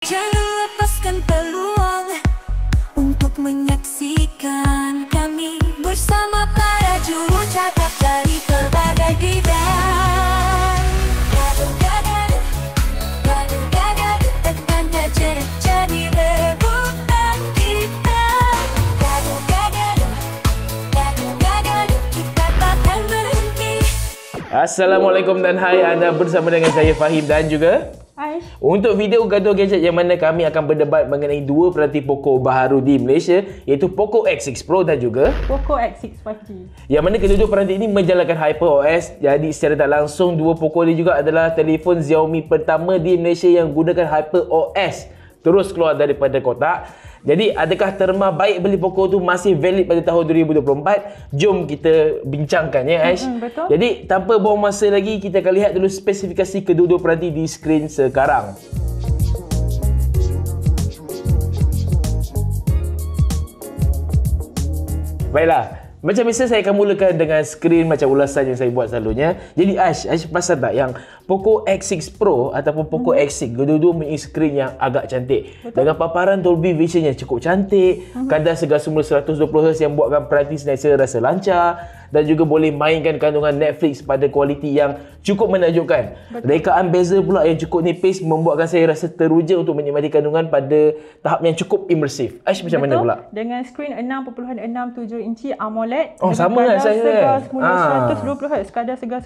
Jangan lepaskan peluang untuk menyaksikan kami bersama para juru cakap dari berbagai bidang. Gaduh-gaduh, gaduh-gaduh, tekannya jadi rebutan kita. Gaduh-gaduh, gaduh-gaduh, kita takkan berhenti. Assalamualaikum dan hai, anda bersama dengan saya Fahim dan juga Aish. untuk video gaduh gadget yang mana kami akan berdebat mengenai dua peranti Poco baharu di Malaysia, iaitu Poco X6 Pro dan juga Poco X6 5G. yang mana kedua-dua peranti ini menjalankan HyperOS. Jadi secara tak langsung dua Poco ini juga adalah telefon Xiaomi pertama di Malaysia yang gunakan HyperOS terus keluar daripada kotak. Jadi adakah terma baik beli Poco tu masih valid pada tahun 2024? Jom kita bincangkan ya Aish. Betul. Jadi tanpa buang masa lagi, kita akan lihat dulu spesifikasi kedua-dua peranti di skrin sekarang. Baiklah, macam biasa saya akan mulakan dengan skrin macam ulasan yang saya buat selalunya. Jadi Aish perasan tak yang Poco X6 Pro ataupun Poco X6 kedua-dua mempunyai skrin yang agak cantik. Betul. Dengan paparan Dolby Vision yang cukup cantik, kadar segar semula 120Hz yang buatkan peranti sentiasa rasa lancar dan juga boleh mainkan kandungan Netflix pada kualiti yang cukup menakjubkan. Rekaan bezel pula yang cukup nipis membuatkan saya rasa teruja untuk menikmati kandungan pada tahap yang cukup imersif. Aish macam mana pula? Dengan skrin 6.67 inci AMOLED Oh, dengan sama lah kadar saya. segar semula 120Hz, kadar segar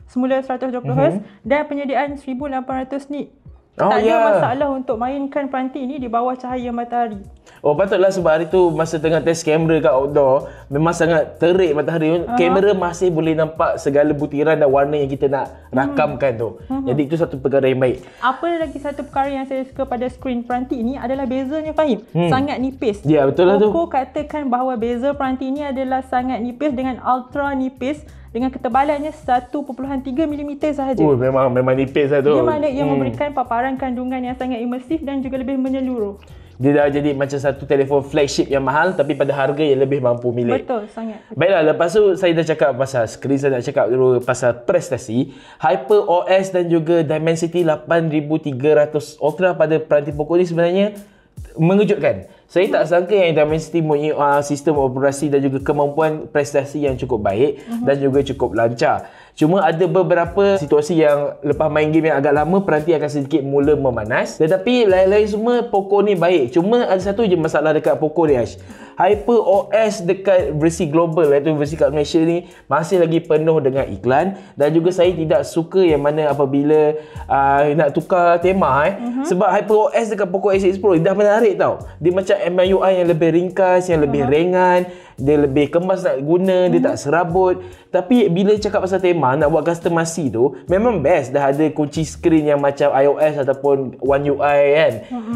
semula 120Hz dan penyediaan 1800 nit. Oh, Tak ada ya. masalah untuk mainkan peranti ini di bawah cahaya matahari. Oh, patutlah sebab hari tu masa tengah test kamera kat outdoor memang sangat terik matahari. Kamera masih boleh nampak segala butiran dan warna yang kita nak rakamkan tu. Jadi itu satu perkara yang baik. Apa lagi satu perkara yang saya suka pada skrin peranti ini adalah bezelnya, Fahim. Sangat nipis. Ya, betul lah tu. Poco katakan bahawa bezel peranti ini adalah sangat nipis dengan ultra nipis dengan ketebalannya 1.3mm sahaja. Oh, memang nipis lah tu. Ia mana ia memberikan paparan kandungan yang sangat imersif dan juga lebih menyeluruh. Dia dah jadi macam satu telefon flagship yang mahal tapi pada harga yang lebih mampu milik. Betul, sangat. Baiklah, lepas tu saya dah cakap pasal skrin, saya nak cakap dulu pasal prestasi. HyperOS dan juga Dimensity 8300 Ultra pada peranti Poco ni sebenarnya mengejutkan. Saya tak sangka yang Dimensity mempunyai sistem operasi dan juga kemampuan prestasi yang cukup baik dan juga cukup lancar. Cuma ada beberapa situasi yang lepas main game yang agak lama, peranti akan sedikit mula memanas. Tetapi lain-lain semua Poco ni baik. Cuma ada satu je masalah dekat Poco ni Aish. HyperOS dekat versi global, iaitu versi kat Malaysia ni masih lagi penuh dengan iklan. Dan juga saya tidak suka yang mana apabila nak tukar tema sebab HyperOS dekat Poco X6 Pro dah menarik tau. Dia macam MIUI yang lebih ringkas, yang lebih ringan, dia lebih kemas nak guna, dia tak serabut. Tapi bila cakap pasal tema, nak buat customasi tu memang best dah ada kunci skrin yang macam iOS ataupun One UI kan.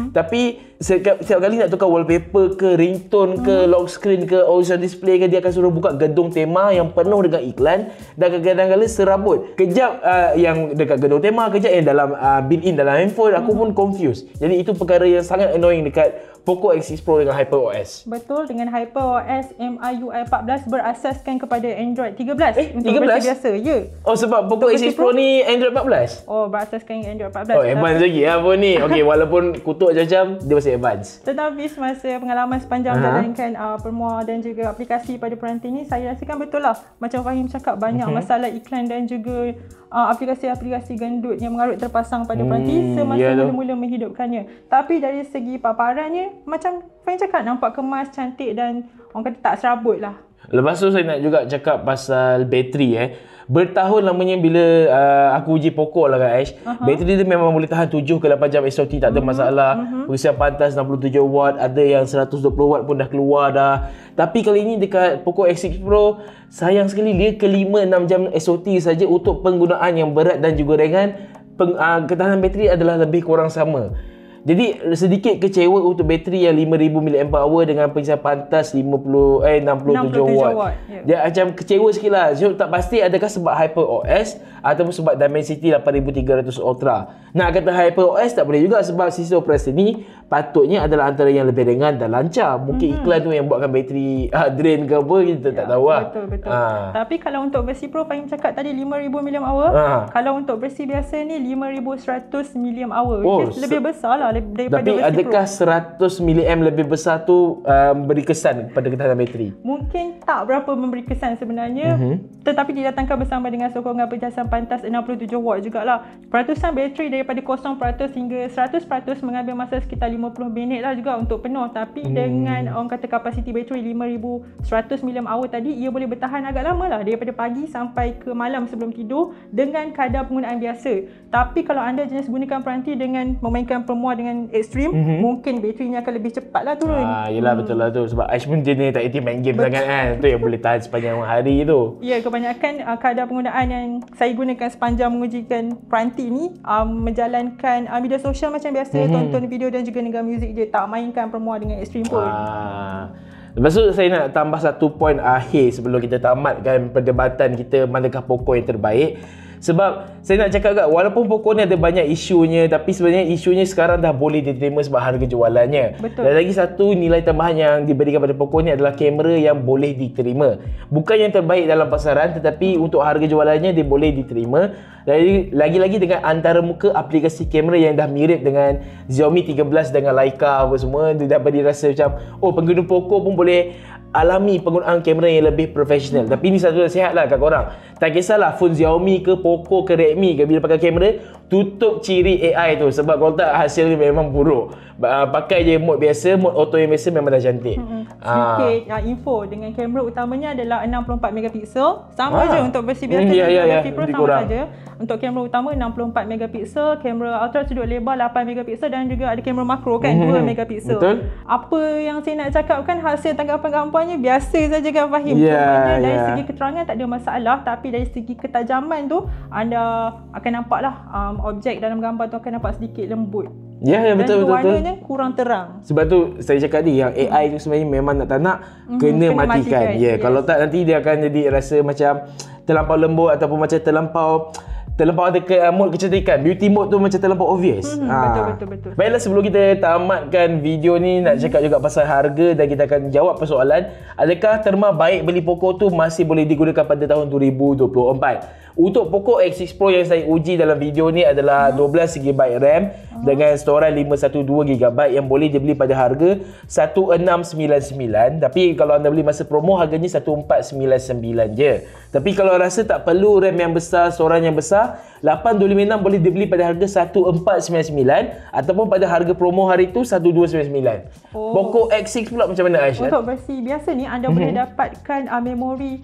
Tapi setiap kali nak tukar wallpaper ke, ringtone ke, lock screen ke, audio display ke, dia akan suruh buka gedung tema yang penuh dengan iklan dan kadang-kadang serabut. Kejap yang dekat gedung tema, kejap yang dalam built-in dalam handphone, aku pun confused. Jadi itu perkara yang sangat annoying dekat Poco X6 Pro dengan HyperOS. Betul, dengan HyperOS MIUI 14 berasaskan kepada Android 13 untuk 13? versi biasa. Ya. Oh, sebab Poco X6 Pro ni Android 14? Oh, berasaskan Android 14. Oh, advance lagi lah pun ni. Okey, walaupun kutuk macam dia masih advance. Tetapi semasa pengalaman sepanjang menjalankan permua dan juga aplikasi pada peranti ni, saya rasakan betul lah macam Fahim cakap, banyak masalah iklan dan juga aplikasi-aplikasi gendut yang mengarut terpasang pada peranti semasa mula-mula menghidupkannya. Tapi dari segi paparannya, macam Fahim cakap, nampak kemas, cantik dan orang kata tak serabut lah. Lepas tu saya nak juga cakap pasal bateri Bertahun lamanya bila aku uji Poco lah kan Aish. Bateri dia memang boleh tahan 7 ke 8 jam SOT, tak ada masalah. Pengisian pantas 67 watt, ada yang 120 watt pun dah keluar dah. Tapi kali ini dekat Poco X6 Pro, sayang sekali dia ke 5-6 jam SOT saja untuk penggunaan yang berat dan juga ringan. Ketahanan bateri adalah lebih kurang sama. Jadi sedikit kecewa untuk bateri yang 5000 mAh dengan pengisian pantas 67 watt. Dia macam kecewa sikit lah. So, tak pasti adakah sebab HyperOS ataupun sebab Dimensity 8300 Ultra. Nak kata HyperOS tak boleh juga sebab sistem operasi ni patutnya adalah antara yang lebih ringan dan lancar. Mungkin iklan tu yang buatkan bateri drain ke apa, kita tak tahu lah. Betul. Tapi kalau untuk versi Pro, Fahim cakap tadi 5000 mAh. Kalau untuk versi biasa ni 5100 mAh. Lebih besar lah daripada tapi versi adakah Pro. 100 mAh lebih besar tu beri kesan pada ketahanan bateri? Mungkin tak berapa memberi kesan sebenarnya, tetapi didatangkan bersama dengan sokongan pecahasan pantas 67 watt jugalah. Peratusan bateri daripada 0% hingga 100% mengambil masa sekitar 50 minit lah juga untuk penuh. Tapi dengan orang kata kapasiti bateri 5100 mAh tadi, ia boleh bertahan agak lama lah, daripada pagi sampai ke malam sebelum tidur dengan kadar penggunaan biasa. Tapi kalau anda jenis gunakan peranti dengan memainkan permua dengan ekstrim, mungkin baterinya akan lebih cepat lah turun. Yelah betul lah tu. Sebab Aish pun jenis tak aktif main game sangat kan. Tu yang boleh tahan sepanjang hari tu. Ya, kebanyakan kadar penggunaan yang saya gunakan sepanjang mengujikan peranti ni, menjalankan media sosial macam biasa, tonton video dan juga dengar muzik je, tak mainkan permua dengan ekstrim pun. Lepas tu saya nak tambah satu poin akhir sebelum kita tamatkan perdebatan kita manakah Poco yang terbaik. Sebab saya nak cakap kat, walaupun Poco ni ada banyak isunya, tapi sebenarnya isunya sekarang dah boleh diterima sebab harga jualannya. Betul. Dan lagi satu nilai tambahan yang diberikan pada Poco ni adalah kamera yang boleh diterima. Bukan yang terbaik dalam pasaran, tetapi untuk harga jualannya dia boleh diterima. Lagi-lagi dengan antara muka aplikasi kamera yang dah mirip dengan Xiaomi 13 dengan Leica apa semua, dia dapat dirasa macam pengguna Poco pun boleh alami penggunaan kamera yang lebih profesional. Tapi ni satu nasihat lah kat korang. Tak kisahlah phone Xiaomi ke Poco ke Redmi ke, bila pakai kamera, tutup ciri AI tu. Sebab kalau tak, hasil ni memang buruk. Pakai je mode biasa, mode auto yang biasa memang dah cantik. Sedikit info, dengan kamera utamanya adalah 64 megapiksel. Sama je untuk versi biasa dan versi Pro sama saja. Untuk kamera utama 64 megapiksel, kamera ultra sudut lebar 8 megapiksel dan juga ada kamera makro kan 2 megapiksel. Betul. Apa yang saya nak cakapkan, hasil tanggapan-tanggapannya biasa saja kan Fahim. Dari segi keterangan tak ada masalah, tapi dari segi ketajaman tu anda akan nampaklah objek dalam gambar tu akan nampak sedikit lembut. Ya, betul. Warnanya kurang terang. Sebab tu saya cakap ni, yang AI tu sebenarnya memang nak tak nak kena matikan. Ya, kalau tak nanti dia akan jadi rasa macam terlampau lembut ataupun macam terlampau ada mode kecantikan. Beauty mode tu macam terlampau obvious. Betul. Baiklah, sebelum kita tamatkan video ni, nak cakap juga pasal harga dan kita akan jawab persoalan, adakah terma baik beli Poco tu masih boleh digunakan pada tahun 2024? Untuk Poco X6 Pro yang saya uji dalam video ni adalah 12GB RAM dengan storan 512GB yang boleh dibeli pada harga 1699. Tapi kalau anda beli masa promo, harganya 1499 je. Tapi kalau rasa tak perlu RAM yang besar, storan yang besar, 826 boleh dibeli pada harga 1499 ataupun pada harga promo hari tu 1299. Poco X6 pula macam mana, Aisyah? Untuk versi biasa ni anda boleh dapatkan memori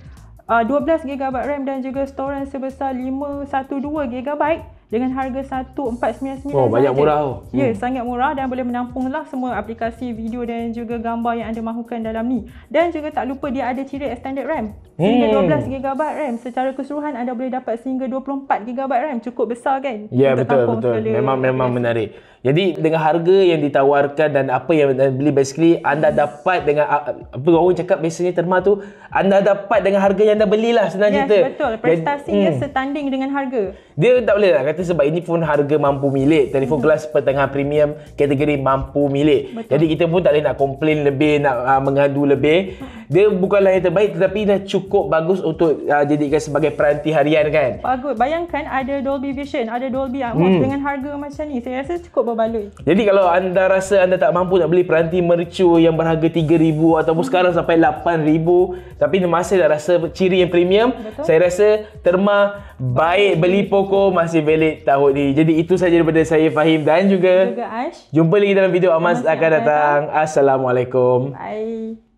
12GB RAM dan juga storan sebesar 512GB dengan harga 1499 sahaja. Banyak murah tu. Ya, sangat murah dan boleh menampunglah semua aplikasi video dan juga gambar yang anda mahukan dalam ni. Dan juga tak lupa dia ada ciri extended RAM sehingga 12GB RAM. Secara keseluruhan anda boleh dapat sehingga 24GB RAM. Cukup besar kan? Ya, betul. Memang menarik. Jadi dengan harga yang ditawarkan dan apa yang anda beli, basically anda dapat dengan apa orang cakap biasanya terma tu, anda dapat dengan harga yang anda belilah, senang cerita. Betul. Prestasinya setanding dengan harga. Dia tak boleh lah kata sebab ini phone harga mampu milik, telefon kelas pertengahan premium kategori mampu milik. Jadi kita pun tak boleh nak komplain lebih, nak mengadu lebih. Dia bukanlah yang terbaik, tetapi dah cukup bagus untuk jadikan sebagai peranti harian kan. Bagus. Bayangkan ada Dolby Vision, ada Dolby Atmos dengan harga macam ni. Saya rasa cukup berbaloi. Jadi kalau anda rasa anda tak mampu nak beli peranti mercu yang berharga 3,000 ataupun sekarang sampai 8,000, tapi masih nak rasa ciri yang premium, saya rasa terma baik beli Poco masih valid tahun ni. Jadi itu sahaja daripada saya, Fahim dan juga Ash. Jumpa lagi dalam video Amas akan datang. Assalamualaikum. Bye.